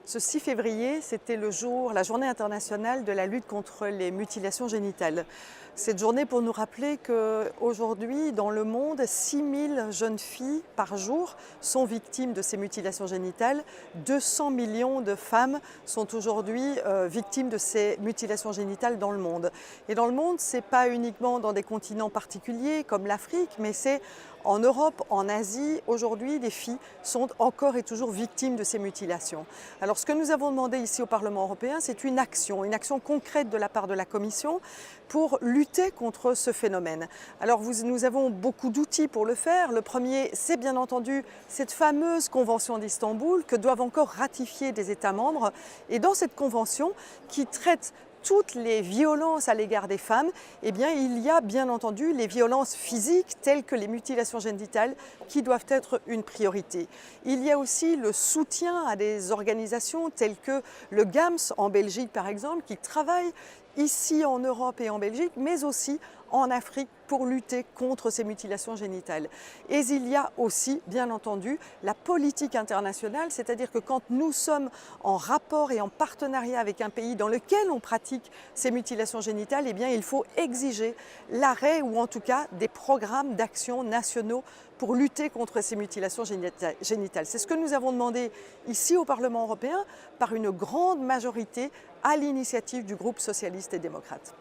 Ce 6 février, c'était la journée internationale de la lutte contre les mutilations génitales. Cette journée pour nous rappeler qu'aujourd'hui, dans le monde, 6 000 jeunes filles par jour sont victimes de ces mutilations génitales. 200 millions de femmes sont aujourd'hui victimes de ces mutilations génitales dans le monde. Et dans le monde, ce n'est pas uniquement dans des continents particuliers comme l'Afrique, mais c'est en Europe, en Asie. Aujourd'hui, des filles sont encore et toujours victimes de ces mutilations. Alors, ce que nous avons demandé ici au Parlement européen, c'est une action concrète de la part de la Commission pour lutter contre ce phénomène. Alors, nous avons beaucoup d'outils pour le faire. Le premier, c'est bien entendu cette fameuse Convention d'Istanbul que doivent encore ratifier des États membres. Et dans cette convention qui traite toutes les violences à l'égard des femmes, eh bien, il y a bien entendu les violences physiques telles que les mutilations génitales qui doivent être une priorité. Il y a aussi le soutien à des organisations telles que le GAMS en Belgique par exemple, qui travaillent ici en Europe et en Belgique, mais aussi en Afrique pour lutter contre ces mutilations génitales. Et il y a aussi, bien entendu, la politique internationale, c'est-à-dire que quand nous sommes en rapport et en partenariat avec un pays dans lequel on pratique ces mutilations génitales, eh bien, il faut exiger l'arrêt ou en tout cas des programmes d'action nationaux pour lutter contre ces mutilations génitales. C'est ce que nous avons demandé ici au Parlement européen par une grande majorité à l'initiative du groupe socialiste et démocrate.